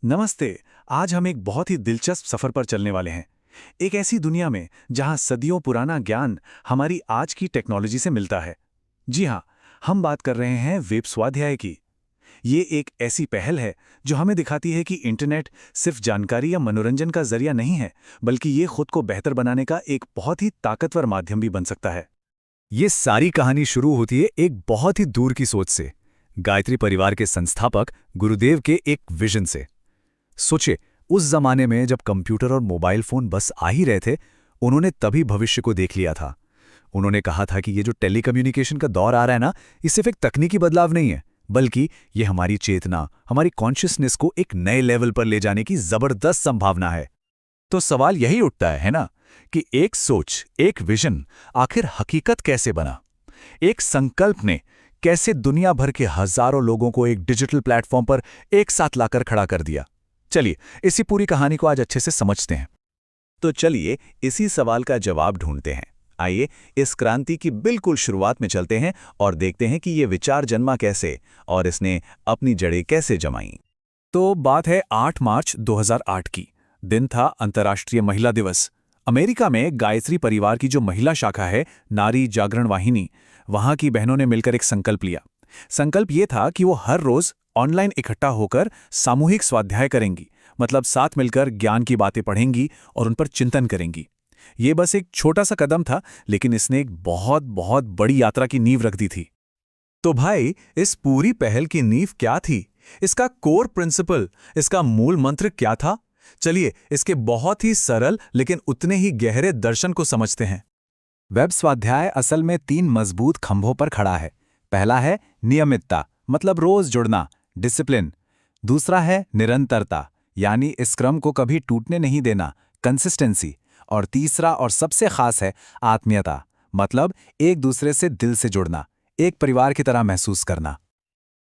नमस्ते। आज हम एक बहुत ही दिलचस्प सफर पर चलने वाले हैं। एक ऐसी दुनिया में जहां सदियों पुराना ज्ञान हमारी आज की टेक्नोलॉजी से मिलता है। जी हां, हम बात कर रहे हैं वेब स्वाध्याय की। ये एक ऐसी पहल है जो हमें दिखाती है कि इंटरनेट सिर्फ जानकारी या मनोरंजन का जरिया नहीं है, बल्कि ये खुद को बेहतर बनाने का एक बहुत ही ताकतवर माध्यम भी बन सकता है। ये सारी कहानी शुरू होती है एक बहुत ही दूर की सोच से, गायत्री परिवार के संस्थापक गुरुदेव के एक विजन से। सोचे, उस जमाने में जब कंप्यूटर और मोबाइल फोन बस आ ही रहे थे, उन्होंने तभी भविष्य को देख लिया था। उन्होंने कहा था कि ये जो टेलीकम्युनिकेशन का दौर आ रहा है ना, ये सिर्फ एक तकनीकी बदलाव नहीं है, बल्कि ये हमारी चेतना, हमारी कॉन्शियसनेस को एक नए लेवल पर ले जाने की जबरदस्त संभावना है। तो सवाल यही उठता है ना, कि एक सोच, एक विजन आखिर हकीकत कैसे बना? एक संकल्प ने कैसे दुनिया भर के हजारों लोगों को एक डिजिटल प्लेटफॉर्म पर एक साथ लाकर खड़ा कर दिया? चलिए, इसी पूरी कहानी को आज अच्छे से समझते हैं। तो चलिए इसी सवाल का जवाब ढूंढते हैं। आइए इस क्रांति की बिल्कुल शुरुआत में चलते हैं और देखते हैं कि ये विचार जन्मा कैसे और इसने अपनी जड़ें कैसे जमाईं। तो बात है 8 मार्च 2008 की। दिन था अंतर्राष्ट्रीय महिला दिवस। अमेरिका में गायत्री परिवार की जो महिला शाखा है, नारी जागरण वाहिनी, वहां की बहनों ने मिलकर एक संकल्प लिया। संकल्प ये था कि वो हर रोज ऑनलाइन इकट्ठा होकर सामूहिक स्वाध्याय करेंगी, मतलब साथ मिलकर ज्ञान की बातें पढ़ेंगी और उन पर चिंतन करेंगी। ये बस एक छोटा सा कदम था, लेकिन इसने एक बहुत बहुत बड़ी यात्रा की नींव रख दी थी। तो भाई, इस पूरी पहल की नींव क्या थी? इसका कोर प्रिंसिपल, इसका मूल मंत्र क्या था? चलिए इसके बहुत ही सरल लेकिन उतने ही गहरे दर्शन को समझते हैं। वेब स्वाध्याय असल में 3 मजबूत खंभों पर खड़ा है। पहला है नियमितता, मतलब रोज जुड़ना, डिसिप्लिन। दूसरा है निरंतरता, यानी इस क्रम को कभी टूटने नहीं देना, कंसिस्टेंसी। और तीसरा और सबसे खास है आत्मीयता, मतलब एक दूसरे से दिल से जुड़ना, एक परिवार की तरह महसूस करना।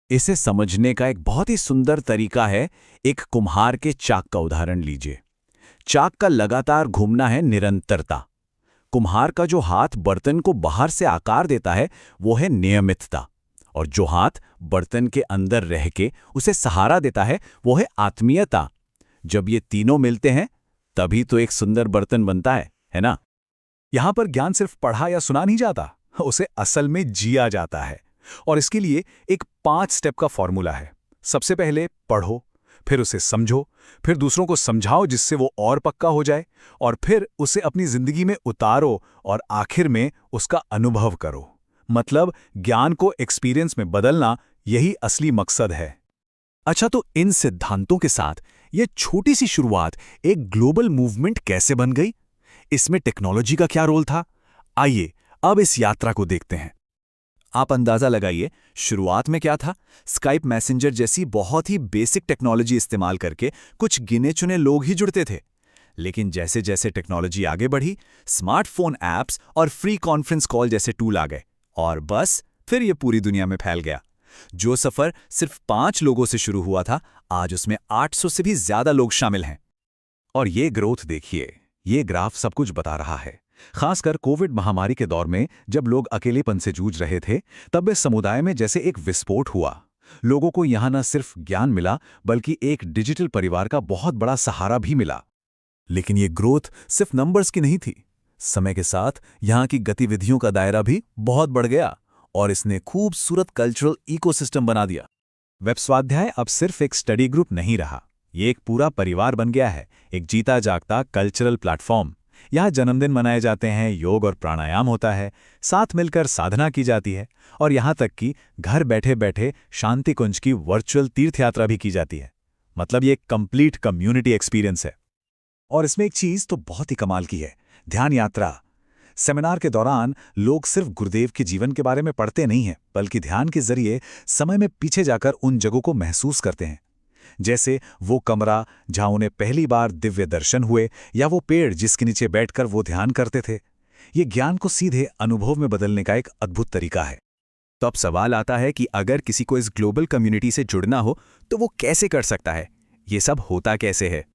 इसे समझने का एक बहुत ही सुंदर तरीका है। एक कुम्हार के चाक का उदाहरण लीजिए। चाक का लगातार घूमना है निरंतरता। कुम्हार का जो हाथ बर्तन को बाहर से आकार देता है, वो है नियमितता। और जो हाथ बर्तन के अंदर रह के उसे सहारा देता है, वो है आत्मीयता। जब ये तीनों मिलते हैं, तभी तो एक सुंदर बर्तन बनता है ना? यहां पर ज्ञान सिर्फ पढ़ा या सुना नहीं जाता, उसे असल में जिया जाता है। और इसके लिए एक 5 स्टेप का फॉर्मूला है। सबसे पहले पढ़ो, फिर उसे समझो, फिर दूसरों को समझाओ जिससे वो और पक्का हो जाए, और फिर उसे अपनी जिंदगी में उतारो और आखिर में उसका अनुभव करो। मतलब ज्ञान को एक्सपीरियंस में बदलना, यही असली मकसद है। अच्छा, तो इन सिद्धांतों के साथ ये छोटी सी शुरुआत एक ग्लोबल मूवमेंट कैसे बन गई? इसमें टेक्नोलॉजी का क्या रोल था? आइए अब इस यात्रा को देखते हैं। आप अंदाजा लगाइए, शुरुआत में क्या था? स्काइप मैसेंजर जैसी बहुत ही बेसिक टेक्नोलॉजी इस्तेमाल करके कुछ गिने चुने लोग ही जुड़ते थे। लेकिन जैसे जैसे टेक्नोलॉजी आगे बढ़ी, स्मार्टफोन ऐप्स और फ्री कॉन्फ्रेंस कॉल जैसे टूल आ गए, और बस फिर ये पूरी दुनिया में फैल गया। जो सफर सिर्फ 5 लोगों से शुरू हुआ था, आज उसमें 800 से भी ज्यादा लोग शामिल हैं। और ये ग्रोथ देखिए, ये ग्राफ सब कुछ बता रहा है। खासकर कोविड महामारी के दौर में जब लोग अकेलेपन से जूझ रहे थे, तब इस समुदाय में जैसे एक विस्फोट हुआ। लोगों को यहां न सिर्फ ज्ञान मिला, बल्कि एक डिजिटल परिवार का बहुत बड़ा सहारा भी मिला। लेकिन ये ग्रोथ सिर्फ नंबर्स की नहीं थी। समय के साथ यहां की गतिविधियों का दायरा भी बहुत बढ़ गया और इसने खूबसूरत कल्चरल इकोसिस्टम बना दिया। वेब स्वाध्याय अब सिर्फ एक स्टडी ग्रुप नहीं रहा, ये एक पूरा परिवार बन गया है, एक जीता जागता कल्चरल प्लेटफॉर्म। यहाँ जन्मदिन मनाए जाते हैं, योग और प्राणायाम होता है, साथ मिलकर साधना की जाती है, और यहाँ तक कि घर बैठे बैठे शांति कुंज की वर्चुअल तीर्थ यात्रा भी की जाती है। मतलब ये एक कंप्लीट कम्युनिटी एक्सपीरियंस है। और इसमें एक चीज तो बहुत ही कमाल की है, ध्यान यात्रा। सेमिनार के दौरान लोग सिर्फ गुरुदेव के जीवन के बारे में पढ़ते नहीं हैं, बल्कि ध्यान के जरिए समय में पीछे जाकर उन जगहों को महसूस करते हैं। जैसे वो कमरा जहां उन्हें पहली बार दिव्य दर्शन हुए, या वो पेड़ जिसके नीचे बैठकर वो ध्यान करते थे। ये ज्ञान को सीधे अनुभव में बदलने का एक अद्भुत तरीका है। तो अब सवाल आता है कि अगर किसी को इस ग्लोबल कम्युनिटी से जुड़ना हो, तो वो कैसे कर सकता है? ये सब होता कैसे है?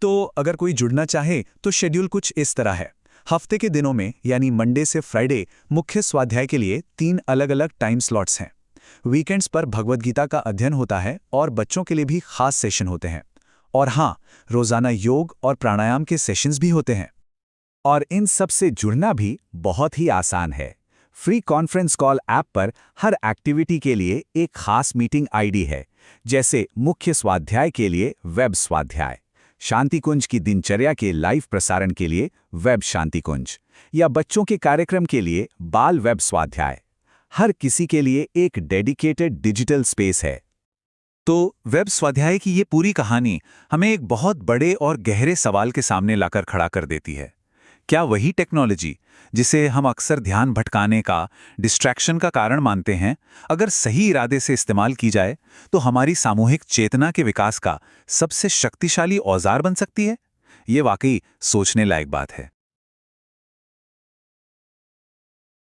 तो अगर कोई जुड़ना चाहे तो शेड्यूल कुछ इस तरह है। हफ्ते के दिनों में, यानी मंडे से फ्राइडे, मुख्य स्वाध्याय के लिए 3 अलग-अलग टाइम स्लॉट्स हैं। वीकेंड्स पर भगवद गीता का अध्ययन होता है और बच्चों के लिए भी खास सेशन होते हैं। और हाँ, रोजाना योग और प्राणायाम के सेशंस भी होते हैं। और इन सब से जुड़ना भी बहुत ही आसान है। फ्री कॉन्फ्रेंस कॉल ऐप पर हर एक्टिविटी के लिए एक खास मीटिंग आईडी है, जैसे मुख्य स्वाध्याय के लिए वेब स्वाध्याय, शांति कुंज की दिनचर्या के लाइव प्रसारण के लिए वेब शांति कुंज, या बच्चों के कार्यक्रम के लिए बाल वेब स्वाध्याय। हर किसी के लिए एक डेडिकेटेड डिजिटल स्पेस है। तो वेब स्वाध्याय की ये पूरी कहानी हमें एक बहुत बड़े और गहरे सवाल के सामने लाकर खड़ा कर देती है। क्या वही टेक्नोलॉजी, जिसे हम अक्सर ध्यान भटकाने का, डिस्ट्रैक्शन का कारण मानते हैं, अगर सही इरादे से इस्तेमाल की जाए तो हमारी सामूहिक चेतना के विकास का सबसे शक्तिशाली औजार बन सकती है? ये वाकई सोचने लायक बात है।